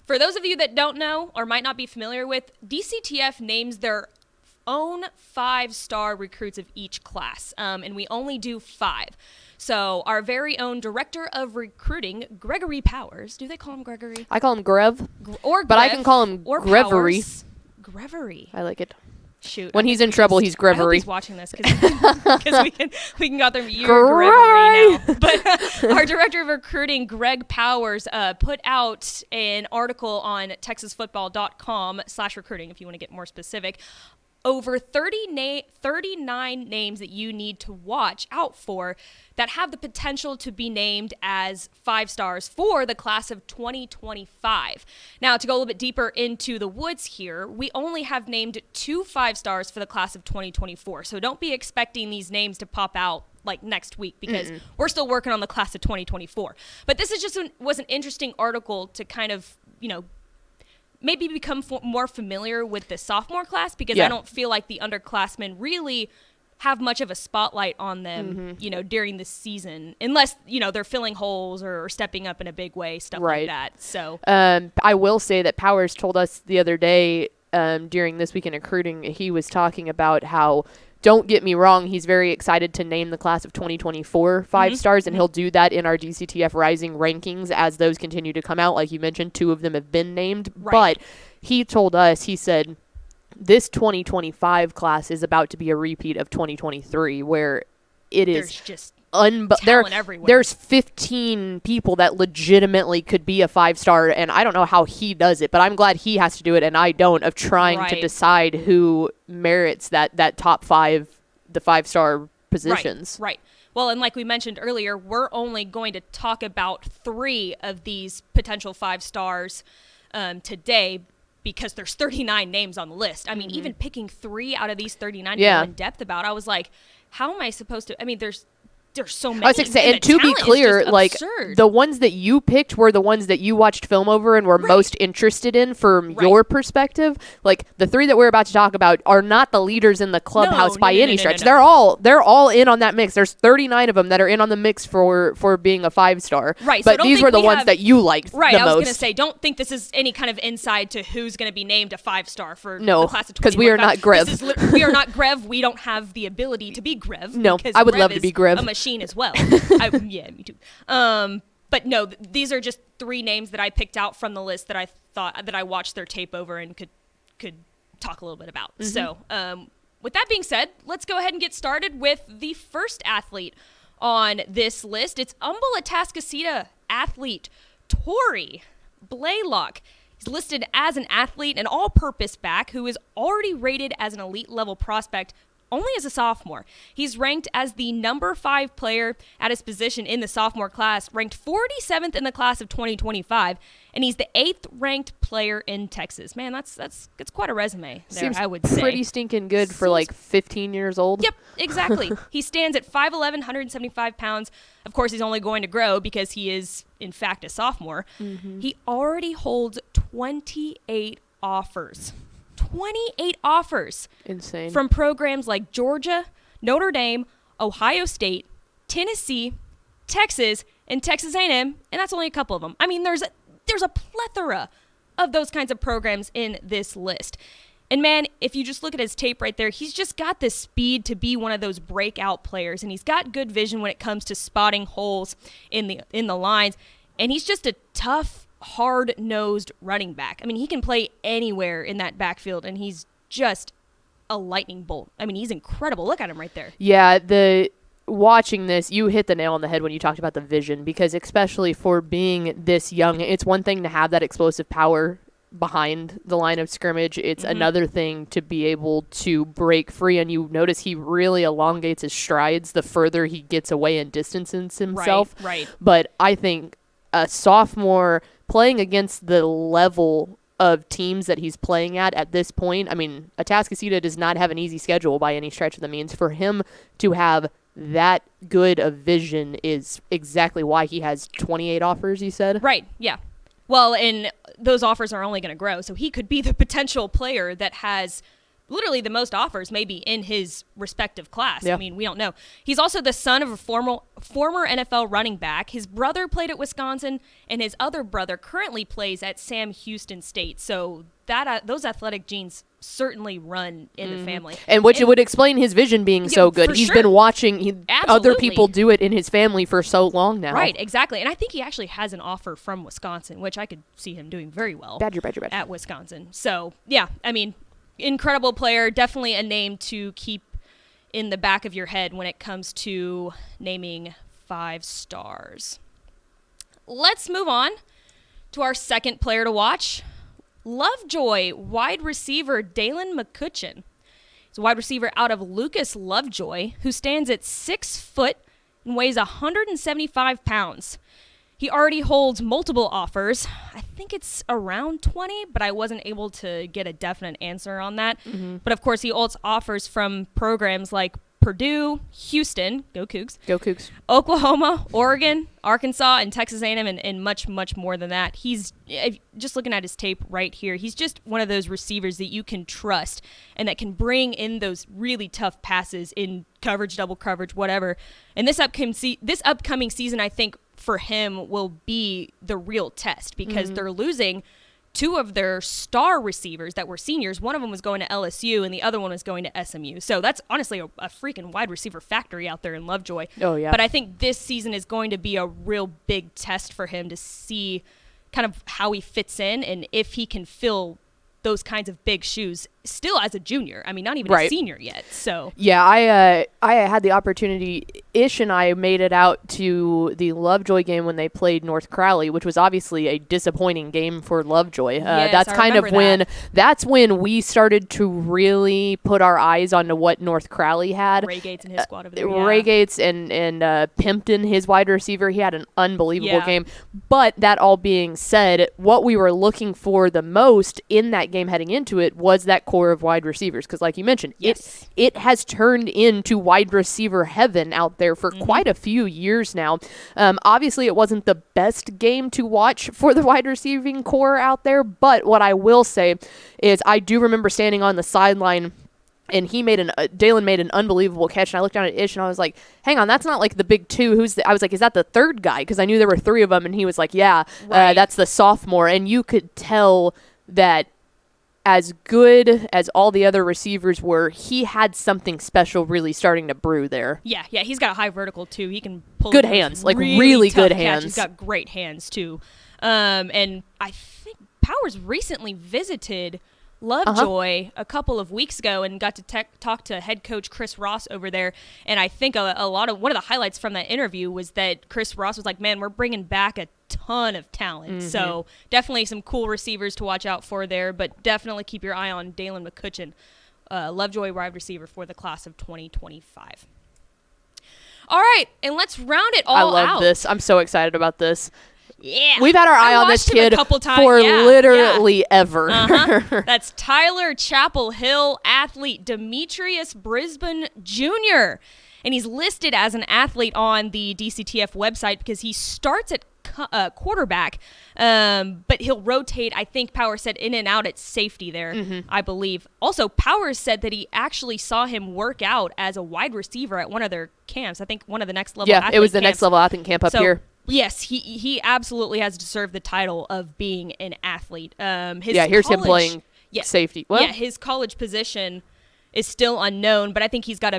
For those of you that don't know or might not be familiar with, DCTF names their own 5-star recruits of each class, and we only do 5. So our very own director of recruiting, Gregory Powers. Do they call him Gregory? I call him Grev. But I can call him Grevery. Grevery. I like it. Shoot. When he's in trouble, he's Grevery. I hope he's watching this because we can go through Grevery now. But our director of recruiting, Greg Powers, put out an article on texasfootball.com/recruiting if you want to get more specific. Over 39 names that you need to watch out for that have the potential to be named as 5 stars for the class of 2025. Now, to go a little bit deeper into the woods here, we only have named 2 5 stars for the class of 2024. So don't be expecting these names to pop out like next week because we're still working on the class of 2024. But this is was an interesting article to kind of, maybe become more familiar with the sophomore class because I don't feel like the underclassmen really have much of a spotlight on them, during the season, unless, they're filling holes or stepping up in a big way, stuff like that. So I will say that Powers told us the other day during This Week in Recruiting, he was talking about how, don't get me wrong, he's very excited to name the class of 2024 5 stars, and he'll do that in our DCTF Rising rankings as those continue to come out. Like you mentioned, 2 of them have been named. But he told us, he said, this 2025 class is about to be a repeat of 2023, where it is just talent everywhere. There's 15 people that legitimately could be a 5-star, and I don't know how he does it, but I'm glad he has to do it and I don't, of trying to decide who merits that top 5, the 5-star positions. Right. Well, and like we mentioned earlier, we're only going to talk about 3 of these potential 5 stars today because there's 39 names on the list. I mean, even picking 3 out of these 39 to go in depth about, I was like, how am I supposed to? I mean, there's so many. I was saying, and to be clear, like the ones that you picked were the ones that you watched film over and were most interested in from your perspective. Like the 3 that we're about to talk about are not the leaders in the clubhouse by any stretch. They're all in on that mix. There's 39 of them that are in on the mix for being a 5-star. Right. But these were the ones that you liked the most. I was going to say, don't think this is any kind of insight to who's going to be named a 5-star for the class of 2025. because we are not Grev. We are not Grev. We don't have the ability to be Grev. No, I would love to be Grev. A machine as well. Yeah, me too. But no, these are just 3 names that I picked out from the list that I thought that I watched their tape over and could talk a little bit about. So, with that being said, let's go ahead and get started with the first athlete on this list. It's Humble Atascocita athlete Tori Blaylock. He's listed as an athlete, an all-purpose back who is already rated as an elite level prospect only as a sophomore. He's ranked as the number 5 player at his position in the sophomore class, ranked 47th in the class of 2025, and he's the 8th ranked player in Texas. Man, that's quite a resume there, Seems I would say. pretty stinking good for like 15 years old. Yep, exactly. He stands at 5'11", 175 pounds. Of course, he's only going to grow because he is, in fact, a sophomore. He already holds 28 offers. 28 offers. Insane. From programs like Georgia, Notre Dame, Ohio State, Tennessee, Texas, and Texas A&M, and that's only a couple of them. I mean, there's a plethora of those kinds of programs in this list. And man, if you just look at his tape right there, he's just got the speed to be one of those breakout players, and he's got good vision when it comes to spotting holes in the lines, and he's just a tough, hard-nosed running back. I mean, he can play anywhere in that backfield, and he's just a lightning bolt. I mean, he's incredible. Look at him right there. Yeah, watching this, you hit the nail on the head when you talked about the vision, because especially for being this young, it's one thing to have that explosive power behind the line of scrimmage. It's another thing to be able to break free, and you notice he really elongates his strides the further he gets away and distances himself. Right. But I think a sophomore playing against the level of teams that he's playing at this point, I mean, Atascocita does not have an easy schedule by any stretch of the means. For him to have that good of vision is exactly why he has 28 offers, you said? Right, yeah. Well, and those offers are only going to grow, so he could be the potential player that has literally the most offers maybe in his respective class. Yeah. I mean, we don't know. He's also the son of a former NFL running back. His brother played at Wisconsin, and his other brother currently plays at Sam Houston State. So that those athletic genes certainly run in the family. And which it would explain his vision being so good. He's been watching other people do it in his family for so long now. Right, exactly. And I think he actually has an offer from Wisconsin, which I could see him doing very well Badger. at Wisconsin. So, yeah, I mean, incredible player. Definitely a name to keep in the back of your head when it comes to naming 5 stars. Let's move on to our second player to watch. Lovejoy wide receiver Dalen McCutcheon. He's a wide receiver out of Lucas Lovejoy, who stands at 6 foot and weighs 175 pounds. He already holds multiple offers. I think it's around 20, but I wasn't able to get a definite answer on that. But of course, he holds offers from programs like Purdue, Houston, go Cougs, Oklahoma, Oregon, Arkansas, and Texas A&M, and much, much more than that. He's just looking at his tape right here. He's just one of those receivers that you can trust and that can bring in those really tough passes in coverage, double coverage, whatever. And this upcoming season, I think for him will be the real test because they're losing 2 of their star receivers that were seniors. One of them was going to LSU and the other one was going to SMU. So that's honestly a freaking wide receiver factory out there in Lovejoy. Oh, yeah. But I think this season is going to be a real big test for him to see kind of how he fits in and if he can fill those kinds of big shoes still as a junior. I mean, not even a senior yet. So yeah, I had the opportunity. Ish and I made it out to the Lovejoy game when they played North Crowley, which was obviously a disappointing game for Lovejoy. Yes, That's when we started to really put our eyes onto what North Crowley had. Ray Gates and his squad over there. Ray Gates and Pimpton, his wide receiver, he had an unbelievable game. But that all being said, what we were looking for the most in that game heading into it was that core of wide receivers, because like you mentioned, it has turned into wide receiver heaven out there for quite a few years now. Obviously, it wasn't the best game to watch for the wide receiving core out there, but what I will say is I do remember standing on the sideline and Dalen made an unbelievable catch, and I looked down at Ish and I was like, hang on, that's not like the big 2. I was like, is that the third guy? Because I knew there were 3 of them, and he was like, yeah, that's the sophomore. And you could tell that as good as all the other receivers were, he had something special really starting to brew there. Yeah, he's got a high vertical too. He can pull good hands, like really good hands. He's got great hands too. And I think Powers recently visited Lovejoy a couple of weeks ago and got to talk to head coach Chris Ross over there. And I think one of the highlights from that interview was that Chris Ross was like, man, we're bringing back a ton of talent. So definitely some cool receivers to watch out for there, but definitely keep your eye on Dalen McCutcheon, Lovejoy wide receiver for the class of 2025. All right, and let's round it all out. I love this. I'm so excited about this. Yeah. We've had our eye on this kid for literally ever. That's Tyler Chapel Hill athlete Demetrius Brisbane Jr. And he's listed as an athlete on the DCTF website because he starts at quarterback, but he'll rotate, I think Powers said, in and out at safety there, I believe. Also, Powers said that he actually saw him work out as a wide receiver at one of their camps. I think one of the next level athlete it was the camps. next level athlete camp up here. Yes, he absolutely has deserved the title of being an athlete. Here's him playing safety. Well, his college position is still unknown, but I think he's got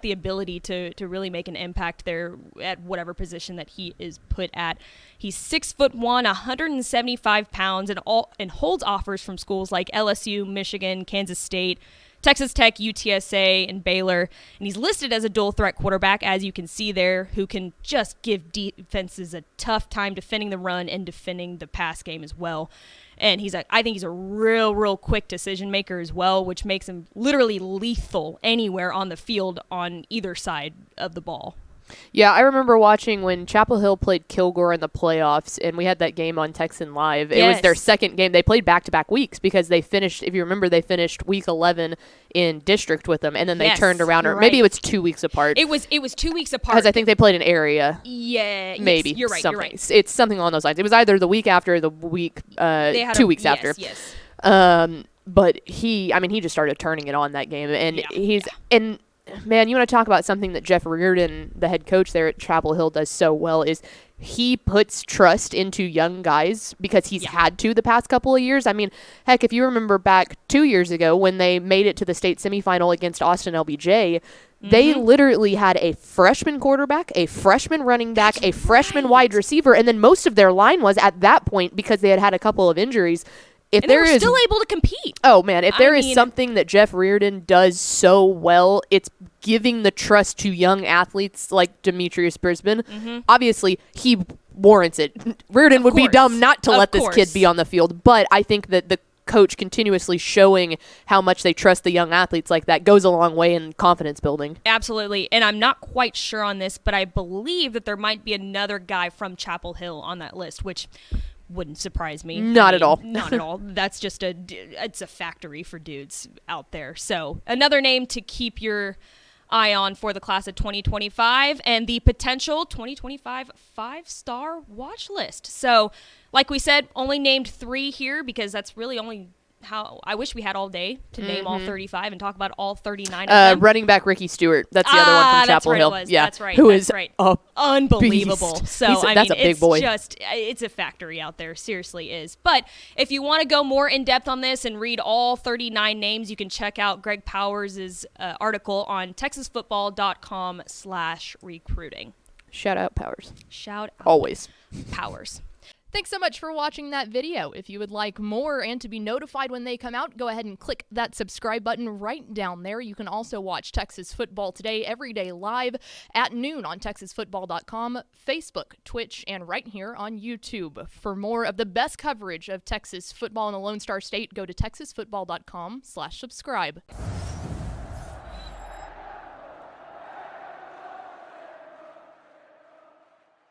the ability to really make an impact there at whatever position that he is put at. He's 6'1", 175 pounds, and holds offers from schools like LSU, Michigan, Kansas State, Texas Tech, UTSA, and Baylor. And he's listed as a dual threat quarterback, as you can see there, who can just give defenses a tough time defending the run and defending the pass game as well. And I think he's a real quick decision maker as well, which makes him literally lethal anywhere on the field on either side of the ball. Yeah, I remember watching when Chapel Hill played Kilgore in the playoffs, and we had that game on Texan Live. It was their second game. They played back-to-back weeks because they finished, if you remember, they finished week 11 in district with them, and then they turned around, or maybe it was 2 weeks apart. It was 2 weeks apart. Because I think they played an area. Yeah. Maybe. Yes, you're right. Something. You're right. It's something along those lines. It was either the week after or the week, 2 weeks after. Yes. But he just started turning it on that game. And Yeah. and man, you want to talk about something that Jeff Reardon, the head coach there at Chapel Hill, does so well is he puts trust into young guys because he's had to the past couple of years. I mean, heck, if you remember back 2 years ago when they made it to the state semifinal against Austin LBJ, they literally had a freshman quarterback, a freshman running back, a freshman wide receiver, and then most of their line was at that point, because they had had a couple of injuries. And they were still able to compete. Oh, man, if there is something that Jeff Reardon does so well, it's giving the trust to young athletes like Demetrius Brisbane. Obviously, he warrants it. Reardon would be dumb not to let this kid be on the field, but I think that the coach continuously showing how much they trust the young athletes like that goes a long way in confidence building. Absolutely. And I'm not quite sure on this, but I believe that there might be another guy from Chapel Hill on that list, which wouldn't surprise me. Not at all. Not at all. That's just it's a factory for dudes out there. So another name to keep your eye on for the class of 2025 and the potential 2025 5-star watch list. So like we said, only named 3 here because that's really only how I wish we had all day to name all 35 and talk about all 39 of them. Running back Ricky Stewart. That's the other one from Chapel Hill. Yeah, that's right. Who is unbelievable. Beast. So That's a big boy. It's a factory out there. Seriously is. But if you want to go more in depth on this and read all 39 names, you can check out Greg Powers' article on texasfootball.com/recruiting. Shout out Powers. Shout out always Powers. Thanks so much for watching that video. If you would like more and to be notified when they come out, go ahead and click that subscribe button right down there. You can also watch Texas Football Today every day live at noon on texasfootball.com, Facebook, Twitch, and right here on YouTube. For more of the best coverage of Texas football in the Lone Star State, go to texasfootball.com/subscribe.